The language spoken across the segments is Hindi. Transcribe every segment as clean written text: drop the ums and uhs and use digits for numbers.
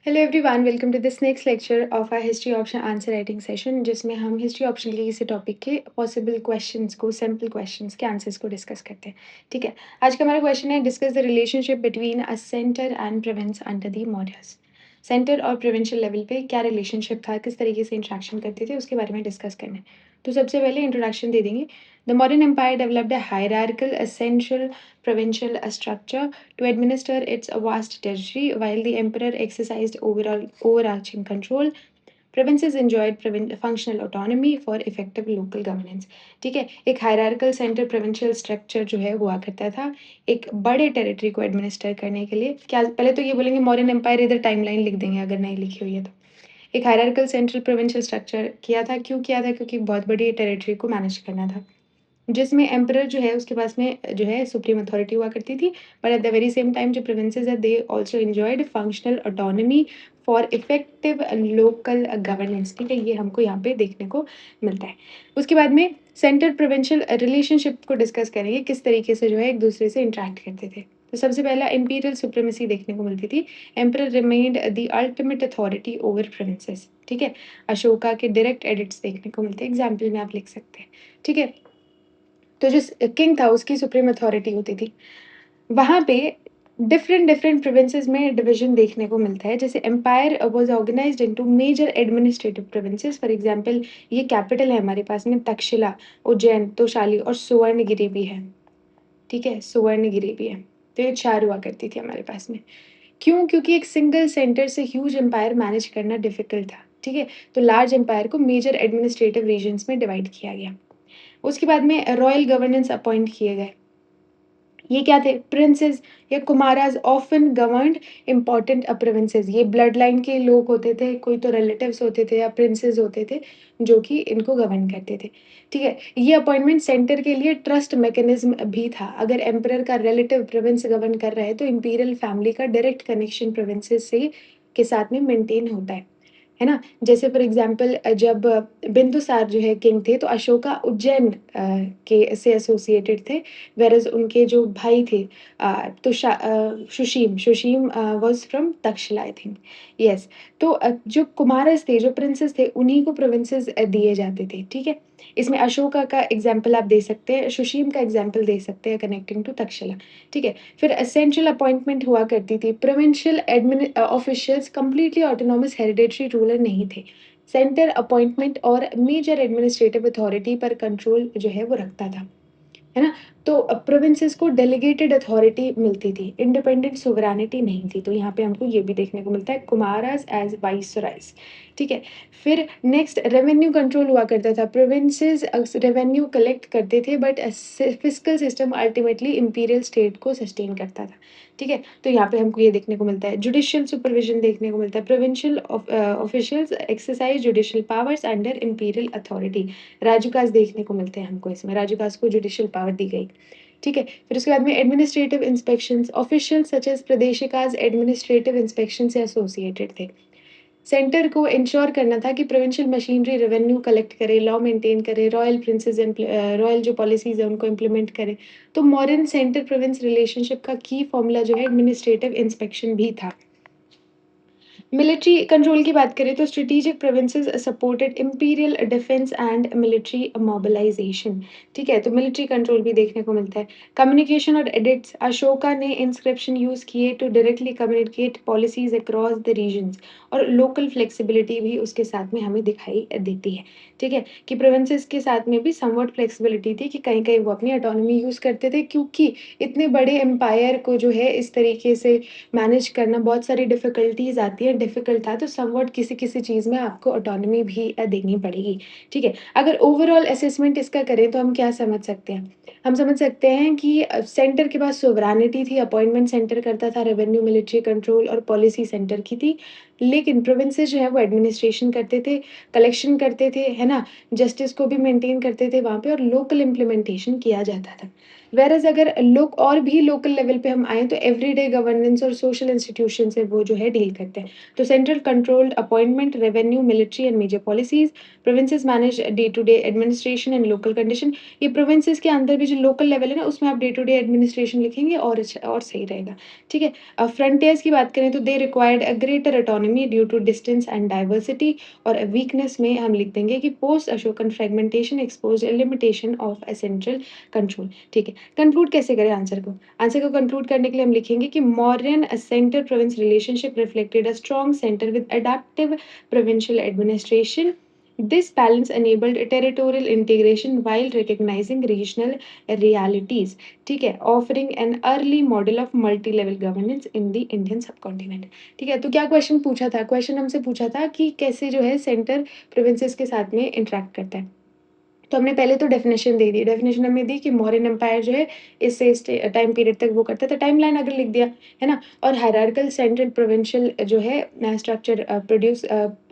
Hello everyone, welcome to this next lecture of our history option answer writing session, जिसमें हम हिस्ट्री ऑप्शन के किसी टॉपिक के पॉसिबल क्वेश्चंस को, सिंपल क्वेश्चंस के आंसर्स को डिस्कस करते हैं। ठीक है, आज का हमारा क्वेश्चन है, discuss the relationship between a centre and province under the Mauryas. Centre और प्रोविंशियल लेवल पे क्या रिलेशनशिप था, किस तरीके से इंट्रैक्शन करते थे, उसके बारे में डिस्कस करना है। तो सबसे पहले इंट्रोडक्शन दे देंगे। The modern empire developed a hierarchical essential provincial structure to administer its vast territory, while the emperor exercised overarching control. Provinces enjoyed functional autonomy for effective local governance. ठीक है, एक हायरार्कल सेंटर प्रोविंशियल स्ट्रक्चर जो है हुआ करता था एक बड़े टेरिटरी को एडमिनिस्टर करने के लिए। क्या पहले तो ये बोलेंगे मॉडर्न एम्पायर, इधर टाइमलाइन लिख देंगे अगर नहीं लिखी हुई है तो। एक हायरार्कल सेंट्रल प्रोविंशियल स्ट्रक्चर किया था, क्यों किया था? क्योंकि बहुत बड़ी टेरिटरी को मैनेज करना था, जिसमें एम्परर जो है उसके पास में जो है सुप्रीम अथॉरिटी हुआ करती थी। But at the very same time जो प्रोविंसेस है they also enjoyed functional autonomy for effective local governance. ठीक है, ये हमको यहाँ पे देखने को मिलता है। उसके बाद में सेंटर प्रोविंशियल रिलेशनशिप को डिस्कस करेंगे, किस तरीके से जो है एक दूसरे से इंटरेक्ट करते थे। तो सबसे पहला इंपीरियल सुप्रीमेसी देखने को मिलती थी। Emperor remained the ultimate authority over provinces. ठीक है, अशोका के डायरेक्ट एडिक्ट्स देखने को मिलते हैं, एग्जाम्पल में आप लिख सकते हैं। ठीक है, तो जो किंग था उसकी सुप्रीम अथॉरिटी होती थी। वहाँ पे डिफरेंट डिफरेंट प्रोविंसेस में डिवीजन देखने को मिलता है। जैसे empire was organised into major administrative provinces. For example, ये कैपिटल है हमारे पास में तक्षशिला, उज्जैन, तोशाली और सुवर्णगिरी भी है। ठीक है, सुवर्णगिरी भी है। तो ये 4 हुआ करती थी हमारे पास में। क्यों? क्योंकि एक सिंगल सेंटर से ह्यूज एम्पायर मैनेज करना डिफिकल्ट था। ठीक है, तो लार्ज एम्पायर को मेजर एडमिनिस्ट्रेटिव रीजन्स में डिवाइड किया गया। उसके बाद में रॉयल गवर्नेंस अपॉइंट किए गए। ये क्या थे? प्रिंसेस या कुमाराज ऑफन गवर्नड इंपॉर्टेंट प्रोविंसेस। ये ब्लड लाइन के लोग होते थे, कोई तो रिलेटिव्स होते थे या प्रिंसेस होते थे जो कि इनको गवर्न करते थे। ठीक है, ये अपॉइंटमेंट सेंटर के लिए ट्रस्ट मैकेनिज्म भी था। अगर एम्परर का रिलेटिव प्रोविंस गवर्न कर रहा है तो इंपीरियल फैमिली का डायरेक्ट कनेक्शन प्रोविंसेस से के साथ में मेंटेन होता है ना? जैसे फॉर एग्ज़ाम्पल जब बिंदुसार जो है किंग थे, तो अशोका उज्जैन के से एसोसिएटेड थे, व्हेरेज़ उनके जो भाई थे Sushim was from Takshashila I think. Yes, तो जो कुमारस थे, जो प्रिंसेस थे, उन्हीं को प्रोविंसेस दिए जाते थे, ठीक है? इसमें अशोका का एग्ज़ाम्पल आप दे सकते हैं, सुशीम का एग्ज़ाम्पल दे सकते हैं कनेक्टिंग टू तक्षशिला, ठीक है? फिर एसेंशियल अपॉइंटमेंट हुआ करती थी। Provincial officials completely autonomous hereditary ruler नहीं थे। सेंटर अपॉइंटमेंट और मेजर एडमिनिस्ट्रेटिव अथॉरिटी पर कंट्रोल जो है वो रखता था, है ना? तो प्रोविंसेस को डेलीगेटेड अथॉरिटी मिलती थी, इंडिपेंडेंट सोवरेनिटी नहीं थी। तो यहाँ पे हमको ये भी देखने को मिलता है, कुमारास एज वाइसरायस। ठीक है, फिर नेक्स्ट रेवेन्यू कंट्रोल हुआ करता था। प्रोविंसेस रेवेन्यू कलेक्ट करते थे, but fiscal system ultimately imperial state को सस्टेन करता था। ठीक है, तो यहाँ पे हमको ये देखने को मिलता है। जुडिशियल सुपरविजन देखने को मिलता है। Provincial officials exercise judicial powers under imperial authority. Rajukas देखने को मिलते हैं हमको इसमें, राजूकास को जुडिशियल पावर दी गई। ठीक है, फिर उसके बाद में administrative inspections. Official such as प्रदेशिकाज एडमिनिस्ट्रेटिव इंस्पेक्शन से एसोसिएटेड थे। सेंटर को इंश्योर करना था कि प्रोविंशियल मशीनरी रेवेन्यू कलेक्ट करे, लॉ मेंटेन करे, रॉयल जो पॉलिसीज है उनको इम्प्लीमेंट करे। तो मॉडर्न सेंटर प्रोविंस रिलेशनशिप का की फॉर्मूला जो है एडमिनिस्ट्रेटिव इंस्पेक्शन भी था। मिलिट्री कंट्रोल की बात करें तो strategic provinces supported imperial defence and military mobilisation. ठीक है, तो मिलिट्री कंट्रोल भी देखने को मिलता है। कम्युनिकेशन और एडिक्ट्स। अशोका ने इंस्क्रिप्शन यूज किए to directly communicate policies across the regions, और लोकल फ्लेक्सिबिलिटी भी उसके साथ में हमें दिखाई देती है। ठीक है, कि प्रोविंसेस के साथ में भी समवट फ्लेक्सिबिलिटी थी, कि कहीं कहीं वो अपनी ऑटोनॉमी यूज करते थे, क्योंकि इतने बड़े एम्पायर को जो है इस तरीके से मैनेज करना बहुत सारी डिफ़िकल्टीज़ आती है, डिफ़िकल्ट था, तो समवॉट किसी-किसी चीज़ में आपको ऑटोनॉमी भी देनी पड़ेगी, ठीक है? अगर ओवरऑल असेसमेंट इसका करें तो हम क्या समझ सकते हैं? हम समझ सकते हैं कि सेंटर के पास सोवरेनिटी थी, अपॉइंटमेंट सेंटर करता था, रेवेन्यू, मिलिट्री कंट्रोल और पॉलिसी सेंटर की थी। लेकिन प्रोविंसेस जो है वो एडमिनिस्ट्रेशन करते थे, कलेक्शन करते थे, है ना? जस्टिस को भी मेंटेन करते थे वहाँ पे, और लोकल इम्प्लीमेंटेशन किया जाता था। व्हेयरएज़ अगर लोग और भी लोकल लेवल पे हम आएँ तो एवरीडे गवर्नेंस और सोशल इंस्टीट्यूशन से वो जो है डील करते हैं। तो central controlled appointment, revenue, military and major policies, provinces manage day to day administration and local condition. ये प्रोविंसेस के अंदर भी जो लोकल लेवल है ना, उसमें आप डे टू डे एडमिनिस्ट्रेशन लिखेंगे और अच्छा और सही रहेगा। ठीक है? फ्रंटियर्स की बात करें तो they required a greater autonomy autonomy due to distance and diversity, और वीकनेस में हम लिख देंगे कि post Ashokan fragmentation expose limitation of a central control. ठीक है, कंक्लूड कैसे करें आंसर को? आंसर को कंक्लूड करने के लिए हम लिखेंगे कि Mauryan centre province relationship reflected a strong centre with adaptive provincial administration. This balance enabled territorial integration while recognizing regional realities. ठीक है, offering an early model of multi-level governance in the Indian subcontinent. ठीक है, तो क्या क्वेश्चन पूछा था? क्वेश्चन हमसे पूछा था कि कैसे जो है सेंटर प्रोविंसेस के साथ में इंटरैक्ट करता है। तो हमने पहले तो डेफ़िनेशन दे दी। डेफ़िनेशन हमने दी कि मौर्यन एम्पायर जो है इससे इस टाइम पीरियड तक वो करता था, टाइमलाइन अगर लिख दिया, है ना? और हायरार्किकल सेंट्रल प्रोविंशियल जो है स्ट्रक्चर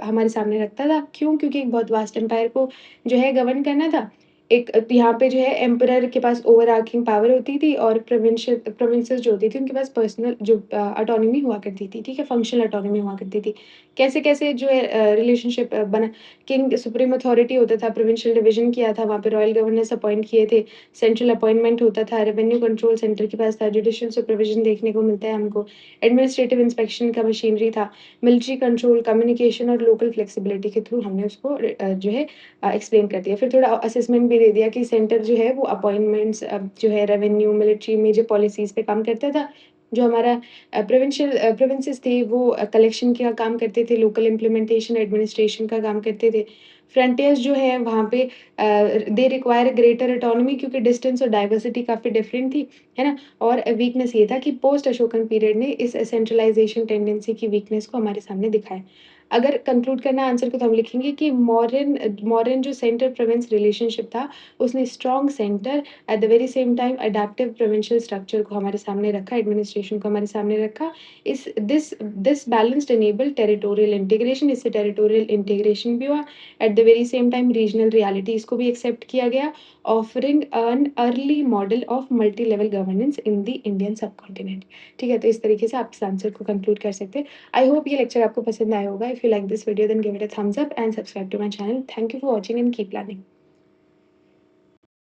हमारे सामने रखता था। क्यों? क्योंकि एक बहुत वास्ट एम्पायर को जो है गवर्न करना था। एक यहाँ पे जो है एम्परर के पास ओवरआर्चिंग पावर होती थी, और प्रोविंसेस जो होती थी उनके पास पर्सनल जो ऑटोनॉमी हुआ करती थी, ठीक है? फंक्शनल ऑटोनॉमी हुआ करती थी। कैसे-कैसे जो है रिलेशनशिप बना, किंग सुप्रीम अथॉरिटी होता था, प्रोविंशियल डिवीज़न किया था, वहाँ पे रॉयल गवर्नर्स अपॉइंट किए थे, सेंट्रल अपॉइंटमेंट होता था, रेवेन्यू कंट्रोल सेंटर के पास था, जुडिशियल सुपरविज़न देखने को मिलता है हमको, एडमिनिस्ट्रेटिव इंस्पेक्शन का मशीनरी था, मिलिट्री कंट्रोल, कम्युनिकेशन और लोकल फ्लेक्सिबिलिटी के थ्रू हमने उसको जो है एक्सप्लेन कर दिया। फिर थोड़ा असेसमेंट भी दे दिया कि सेंटर जो है वो अपॉइंटमेंट्स जो है रेवेन्यू, मिलिट्री, मेजर पॉलिसीज़ पे काम करता था। जो हमारा प्रोविंसेस थे वो कलेक्शन का काम करते थे, लोकल इम्प्लीमेंटेशन, एडमिनिस्ट्रेशन का काम करते थे। फ्रंटियर्स जो है वहाँ पे दे रिक्वायर ग्रेटर ऑटोनॉमी, क्योंकि डिस्टेंस और डाइवर्सिटी काफ़ी डिफरेंट थी, है ना? और वीकनेस ये था कि पोस्ट अशोकन पीरियड ने इस सेंट्रलाइज़ेशन टेंडेंसी की वीकनेस को हमारे सामने दिखाया। अगर कंक्लूड करना है आंसर को, तो हम लिखेंगे कि मॉडर्न जो सेंटर प्रोविंस रिलेशनशिप था, उसने strong centre at the very same time adaptive provincial structure को हमारे सामने रखा, एडमिनिस्ट्रेशन को हमारे सामने रखा। इस this balanced enabled territorial integration, इससे टेरिटोरियल इंटीग्रेशन भी हुआ, at the very same time regional realities को भी एक्सेप्ट किया गया, offering an early model of multi level governance in the Indian subcontinent. ठीक है, तो इस तरीके से आप इस आंसर को कंक्लूड कर सकते हैं। आई होप ये लेक्चर आपको पसंद आया होगा। If you like this video then give it a thumbs up and subscribe to my channel. Thank you for watching and keep learning.